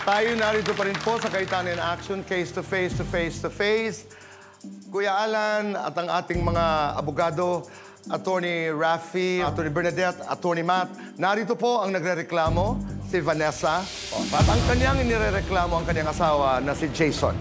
Tayo narito pa rin po sa Kaitan in Action, face to face to face to face. Kuya Alan at ang ating mga abogado, Attorney Raffy, Attorney Bernadette, Attorney Matt. Narito po ang nagrereklamo, si Vanessa. At ang kanyang inirereklamo ang kanyang asawa na si Jason.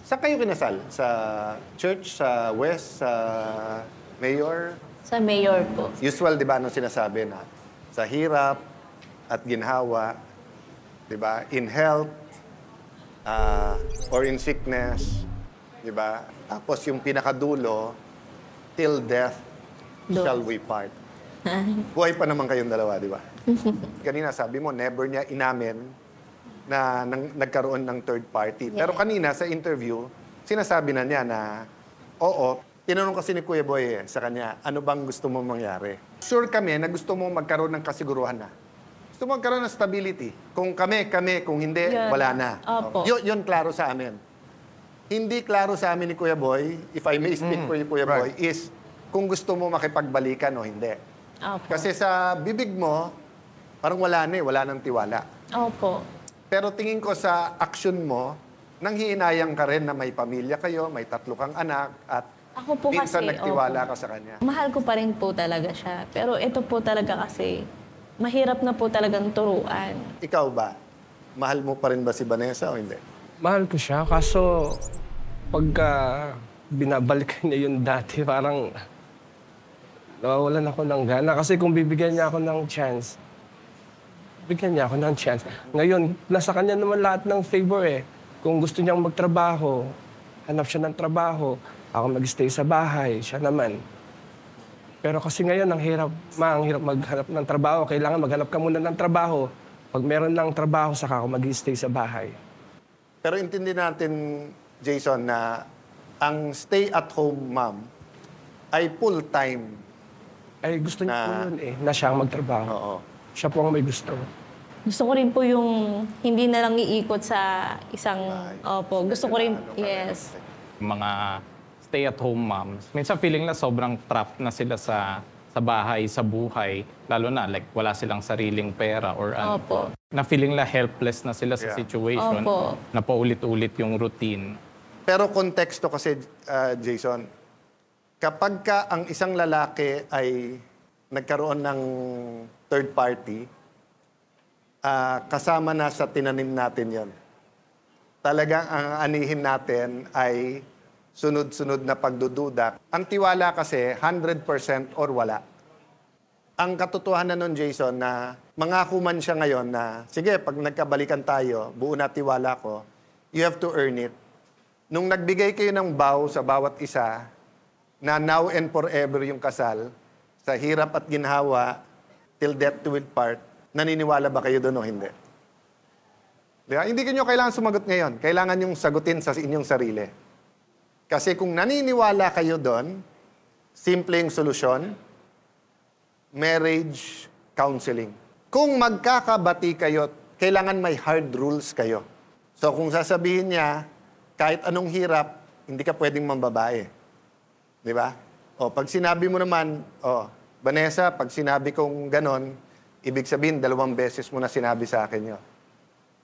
Saan kayo kinasal? Sa church, sa west, sa mayor? Sa mayor po. Usual, di ba, anong sinasabi na sa hirap at ginhawa, di ba, in health or in sickness, di ba? Tapos yung pinakadulo, till death shall we part. Buhay pa naman kayong dalawa, di ba? Kanina sabi mo, never niya inamin na nagkaroon ng third party. Yeah. Pero kanina sa interview, sinasabi na niya na, oo, tinanong kasi ni Kuya Boy sa kanya, ano bang gusto mo mangyari? Sure kami na gusto mo magkaroon ng kasiguruhan na. Gusto mo magkaroon ng stability. Kung kami, kung hindi, wala na. Opo. Yun klaro sa amin. Hindi klaro sa amin ni Kuya Boy, if I may speak for you, Kuya Boy, is kung gusto mo makipagbalikan o hindi. Opo. Kasi sa bibig mo, parang wala na wala nang tiwala. Opo. Pero tingin ko sa action mo, nang hihinayang ka rin na may pamilya kayo, may 3 kang anak, at Ako po minsan kasi, nagtiwala opo, ka sa kanya. mahal ko pa rin po talaga siya. Pero ito po talaga kasi, mahirap na po talagang turuan. Ikaw ba? Mahal mo pa rin ba si Vanessa o hindi? Mahal ko siya, kaso pagka binabalikan niya yung dati, parang nawawalan ako ng gana. Kasi kung bibigyan niya ako ng chance, bigyan niya ako ng chance. Ngayon, nasa kanya naman lahat ng favor eh. Kung gusto niyang magtrabaho, hanap siya ng trabaho, ako mag-stay sa bahay, siya naman. Pero kasi ngayon, ang hirap maghanap ng trabaho. Kailangan maghanap ka muna ng trabaho. Pag meron ng trabaho, saka ako mag-stay sa bahay. Pero intindi natin, Jason, na ang stay-at-home mom ay full-time. Ay, gusto niya po yun eh, na siya ang magtrabaho. Oo. Siya po ang may gusto. Gusto ko rin po yung hindi na lang iikot sa isang, opo, gusto ko rin, yes. Mga stay-at-home moms, minsan feeling na sobrang trapped na sila sa bahay, sa buhay, lalo na like wala silang sariling pera or ano. Opo. Na feeling na helpless na sila sa situation, Opo. na paulit-ulit yung routine. Pero konteksto kasi, Jason, kapag ka ang isang lalaki ay nagkaroon ng third party, kasama na sa tinanim natin yon. Talagang ang anihin natin ay sunod-sunod na pagdududa. Ang tiwala kasi, 100% or wala. Ang katotohanan nun, Jason, na mangako man siya ngayon na, sige, pag nagkabalikan tayo, buo na tiwala ko, you have to earn it. Nung nagbigay kayo ng vow sa bawat isa, na now and forever yung kasal, sa hirap at ginhawa, till death will part, naniniwala ba kayo doon o hindi? Diba? Hindi nyo kailangan sumagot ngayon. Kailangan yung sagutin sa inyong sarili. Kasi kung naniniwala kayo doon, simple yung solusyon, marriage counseling. Kung magkakabati kayo, kailangan may hard rules kayo. So kung sasabihin niya, kahit anong hirap, hindi ka pwedeng mambabae. Di ba? O, pag sinabi mo naman, Vanessa, pag sinabi kong ganon, ibig sabihin, 2 beses mo na sinabi sa akin yun.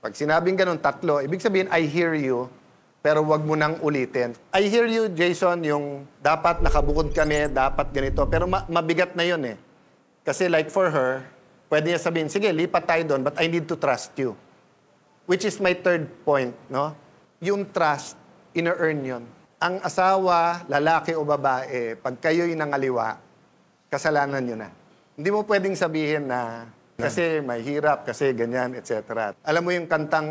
Pag sinabing ganon, 3, ibig sabihin, I hear you, pero wag mo nang ulitin. I hear you, Jason, yung dapat nakabukod kami, dapat ganito, pero mabigat na yun eh. Kasi like for her, pwede niya sabihin, sige, lipat tayo doon, but I need to trust you. Which is my third point, no? Yung trust, ina-earn yun. Ang asawa, lalaki o babae, pag kayo'y nangaliwa, kasalanan nyo na. Hindi mo pwedeng sabihin na kasi may hirap, kasi ganyan, etc. Alam mo yung kantang,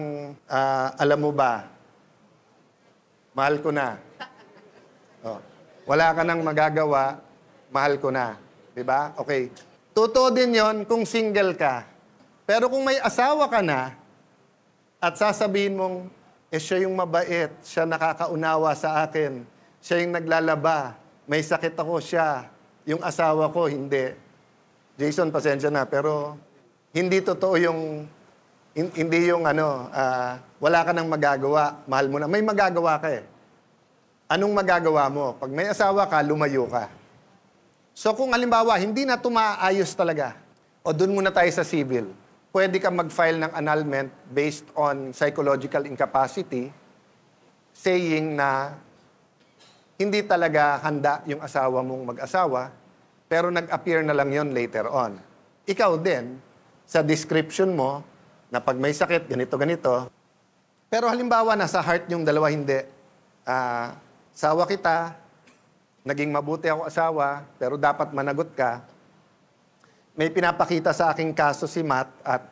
alam mo ba, mahal ko na. Wala ka nang magagawa, mahal ko na. Diba? Okay. Totoo din yon kung single ka. Pero kung may asawa ka na, at sasabihin mong, siya yung mabait, siya nakakaunawa sa akin, siya yung naglalaba, may sakit ako siya, yung asawa ko, hindi. Jason, pasensya na, pero hindi totoo yung Hindi yung wala ka nang magagawa, mahal mo na. May magagawa ka eh. Anong magagawa mo? Pag may asawa ka, lumayo ka. So kung halimbawa, hindi na tumaayos talaga, o dun muna tayo sa civil, pwede ka mag-file ng annulment based on psychological incapacity, saying na hindi talaga handa yung asawa mong mag-asawa, pero nag-appear na lang yon later on. Ikaw din, sa description mo, na pag may sakit, ganito. Pero halimbawa, nasa heart yung dalawa hindi. Asawa kita, naging mabuti ako asawa, pero dapat managot ka. May pinapakita sa aking kaso si Matt at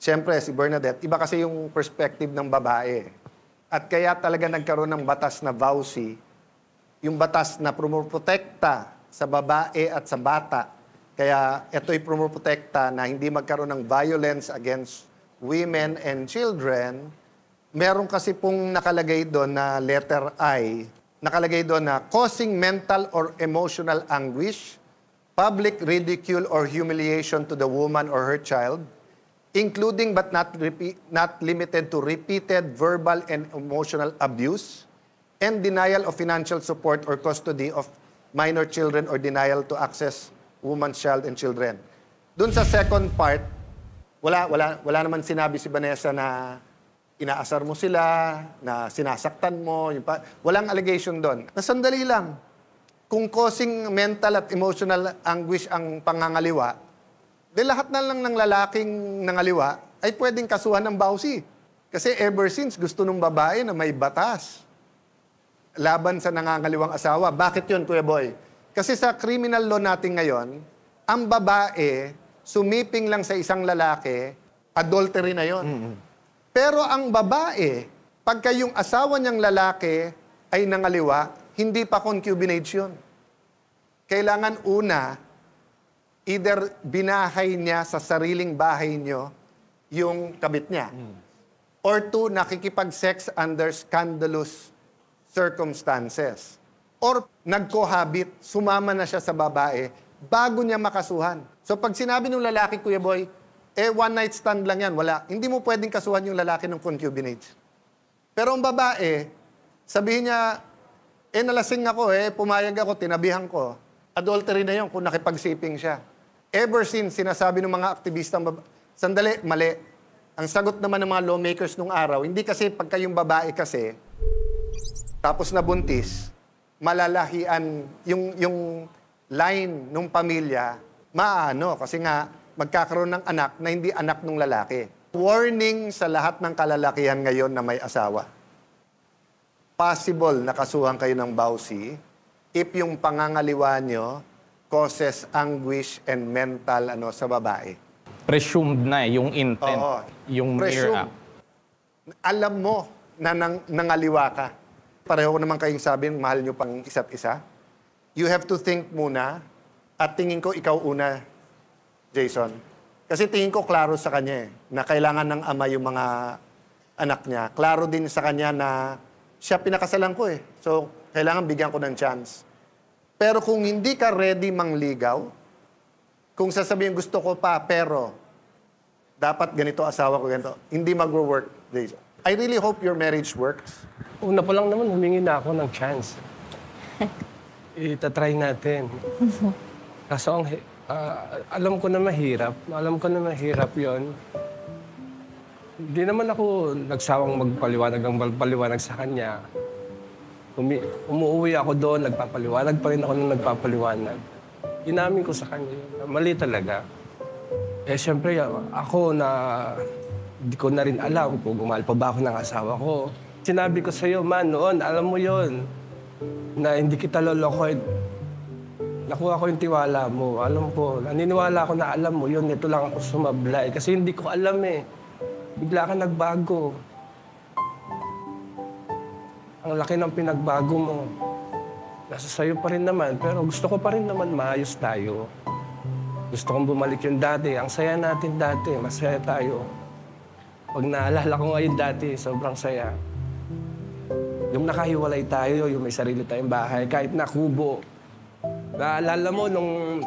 siyempre si Bernadette, iba kasi yung perspective ng babae. At kaya talaga nagkaroon ng batas na VAUSI, yung batas na pumuprotekta sa babae at sa bata. Kaya ito'y pumuprotekta na hindi magkaroon ng violence against women and children. Meron kasi pong nakalagay doon na letter I, nakalagay doon na causing mental or emotional anguish, public ridicule or humiliation to the woman or her child, including but not limited to repeated verbal and emotional abuse, and denial of financial support or custody of minor children or denial to access woman's child and children. Doon sa second part, wala naman sinabi si Vanessa na inaasar mo sila, na sinasaktan mo. Walang allegation doon. Nasandali lang. Kung causing mental at emotional anguish ang pangangaliwa, di lahat na lang ng lalaking nangaliwa ay pwedeng kasuhan ng VAUSI. Kasi ever since, gusto ng babae na may batas laban sa nangangaliwang asawa. Bakit yun, Kuya Boy? Kasi sa criminal law natin ngayon, ang babae, sumiping lang sa isang lalaki, adultery na yon. Pero ang babae, pagka yung asawa niyang lalaki ay nangaliwa, hindi pa concubinage yun. Kailangan una, either binahay niya sa sariling bahay niyo yung kabit niya. Or two, nakikipag-sex under scandalous circumstances. Or nag-cohabit, sumama na siya sa babae bago niya makasuhan. So pag sinabi ng lalaki, Kuya Boy, one night stand lang yan, wala. Hindi mo pwedeng kasuhan yung lalaki ng concubinage. Pero ang babae, sabihin niya, nalasing ako pumayag ako, tinabihan ko. Adultery na yun kung nakipagsiping siya. Ever since, sinasabi ng mga aktivistang sandali, mali. Ang sagot naman ng mga lawmakers nung araw, hindi kasi pagka yung babae kasi, tapos nabuntis, malalahian yung line ng pamilya, kasi nga, magkakaroon ng anak na hindi anak ng lalaki. Warning sa lahat ng kalalakihan ngayon na may asawa. Possible na kasuhan kayo ng VAUSI if yung pangangaliwa nyo causes anguish and mental sa babae. Presumed na yung intent, Oo. yung mere Presume. act. Alam mo na nangaliwa ka. Pareho naman kayong sabi, mahal nyo pang isa't isa. You have to think muna at tingin ko ikaw una, Jason. Kasi tingin ko klaro sa kanya na kailangan ng ama yung mga anak niya. Klaro din sa kanya na siya pinakasalan ko So, kailangan bigyan ko ng chance. Pero kung hindi ka ready mangligaw, kung sasabihin gusto ko pa, pero dapat ganito asawa ko, ganito, hindi mag-work, Jason. I really hope your marriage works. Una pa lang naman, humingi na ako ng chance. Itatry natin. Kaso alam ko na mahirap. Alam ko na mahirap yon. Hindi naman ako nagsawang magpaliwanag sa kanya. Umuwi ako doon, nagpapaliwanag pa rin ako nung nagpapaliwanag. Inamin ko sa kanya yun. Mali talaga. Siyempre, ako na hindi ko na rin alam kung gumahal pa ba ako ng asawa ko. Sinabi ko sa'yo, man, noon, alam mo yon na hindi kita lolokohin. Nakuha ko yung tiwala mo. Alam ko, naniniwala ako na alam mo yun. Ito lang ako sumablay. Kasi hindi ko alam Bigla ka nagbago. Ang laki ng pinagbago mo. Nasa sayo pa rin naman. Pero gusto ko pa rin naman maayos tayo. Gusto kong bumalik yung dati. Ang saya natin dati. Masaya tayo. Pag naalala ko ngayon dati, sobrang saya. Yung nakahiwalay tayo, yung may sarili tayong bahay, kahit na kubo. Naalala mo nung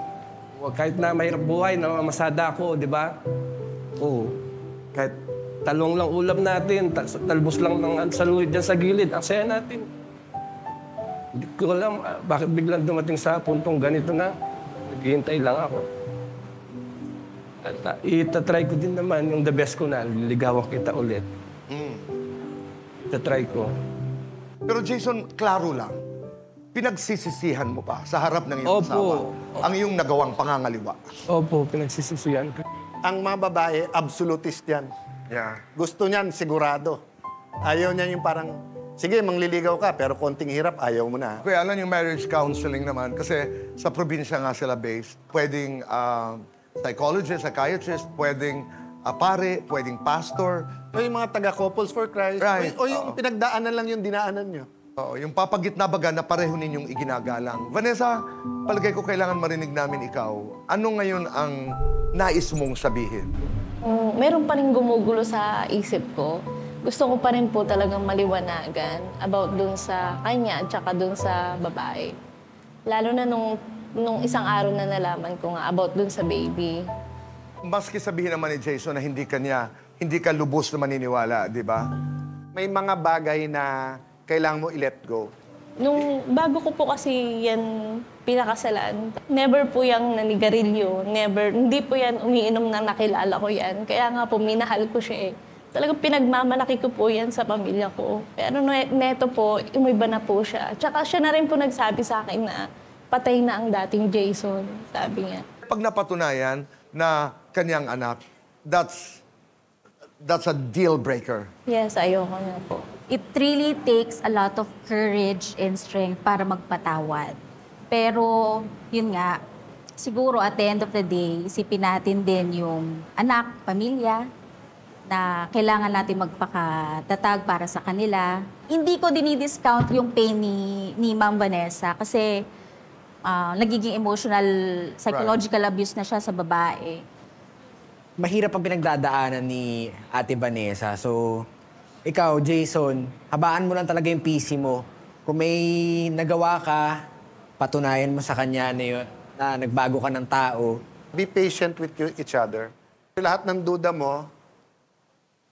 kahit na mahirap buhay, na masada ako, di ba? Oo. Kahit talong lang ulam natin, talbos lang ng saluhid dyan sa gilid, ang saya natin. Hindi ko alam bakit biglang dumating sa puntong ganito na. Naghihintay lang ako. At itatry ko din naman yung the best ko na, liligawan kita ulit. Itatry ko. Pero Jason, klaro lang. Pinagsisisihan mo pa sa harap ng iyong Opo. asawa ang iyong nagawang pangangaliwa. Opo, pinagsisisiyan ko. Ang mga babae, absolutist yan. Yeah. Gusto niyan, sigurado. Ayaw niya yung parang, sige, mangliligaw ka, pero konting hirap, ayaw mo na. Kaya alam yung marriage counseling naman, kasi sa probinsya nga sila based, pwedeng psychologist, psychiatrist, pwedeng pare, pwedeng pastor. O yung mga taga-couples for Christ. Right. O yung pinagdaanan lang yung dinaanan nyo. Oo, yung papagitna baga na pareho ninyong iginagalang. Vanessa, palagay ko kailangan marinig namin ikaw. Ano ngayon ang nais mong sabihin? Meron pa rin gumugulo sa isip ko. Gusto ko pa rin po talagang maliwanagan about dun sa kanya at saka dun sa babae. Lalo na nung isang araw na nalaman ko nga about dun sa baby. Maski sabihin naman ni Jason na hindi ka lubos na maniniwala, di ba? May mga bagay na kailangan mo i-let go. Nung bago ko po kasi yan pinakasalan, never po yung nanigarilyo, hindi po yan umiinom na nakilala ko yan. Kaya nga po, minahal ko siya eh. Talagang pinagmamalaki ko po yan sa pamilya ko. Pero neto po, umiba na po siya. Tsaka siya na rin po nagsabi sa akin na patay na ang dating Jason, sabi niya. Pag napatunayan na kanyang anak, that's a deal breaker. Yes, ayoko na po. It really takes a lot of courage and strength para magpatawad. Pero, yun nga, siguro at the end of the day, isipin natin din yung anak, pamilya, na kailangan natin magpakatatag para sa kanila. Hindi ko dinidiscount yung pain ni Ma'am Vanessa kasi nagiging emotional, psychological abuse na siya sa babae. Mahirap ang pinagdadaanan ni Ate Vanessa. So, ikaw, Jason, habaan mo lang talaga yung PC mo. Kung may nagawa ka, patunayan mo sa kanya na yun, na nagbago ka ng tao. Be patient with each other. Lahat ng duda mo,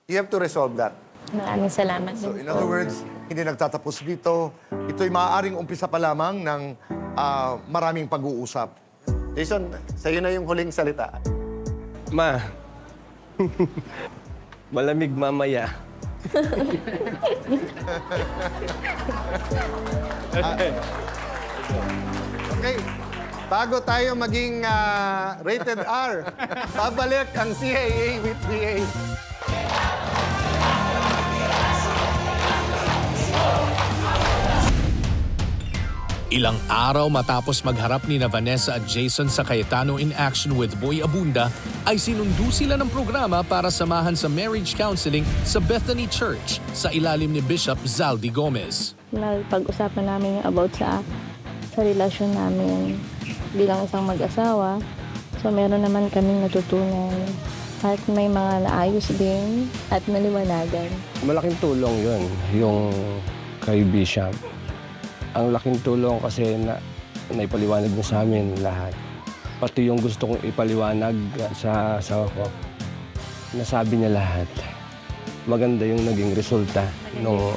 you have to resolve that. Maraming salamat So din in other words, hindi nagtatapos dito. Ito'y maaaring umpisa pa lamang ng maraming pag-uusap. Jason, sa'yo na yung huling salita. Ma, malamig mamaya. Okay, bago tayo maging rated R, babalik ang CAA with DA. Ilang araw matapos magharap ni Vanessa at Jason sa Cayetano in Action with Boy Abunda, ay sinundo sila ng programa para samahan sa marriage counseling sa Bethany Church sa ilalim ni Bishop Zaldi Gomez. Napag-usapan namin yung about sa relasyon namin bilang isang mag-asawa. So meron naman kaming natutunan at may mga naayos din at naliwanagan. Malaking tulong yun, yung kay Bishop. Ang laking tulong kasi na naipaliwanag niya sa amin lahat. Pati yung gusto kong ipaliwanag sa asawa ko, nasabi niya lahat. Maganda yung naging resulta nung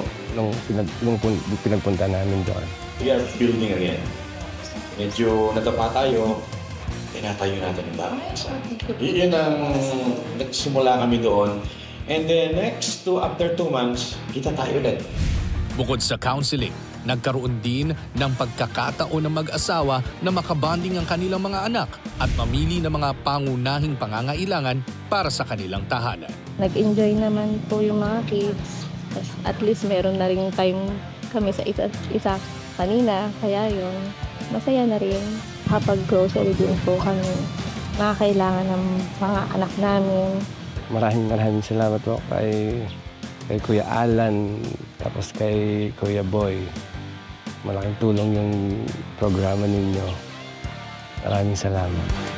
pinagpunta namin doon. We are building again. Medyo natapa tayo, tinatayo natin ang bahay. Yun ang nagsimula kami doon. And then after 2 months, kita tayo ulit. Bukod sa counseling, nagkaroon din ng pagkakataon ng mag-asawa na makabanding ang kanilang mga anak at mamili ng mga pangunahing pangangailangan para sa kanilang tahanan. Nag-enjoy naman po yung mga kids. At least meron na rin time kami sa isa kanina. Kaya yun, masaya na rin. Kapag grocery din po kami, nakakailangan ng mga anak namin. Maraming salamat po kay Kuya Alan, tapos kay Kuya Boy. Malaking tulong yung programa ninyo. Maraming salamat.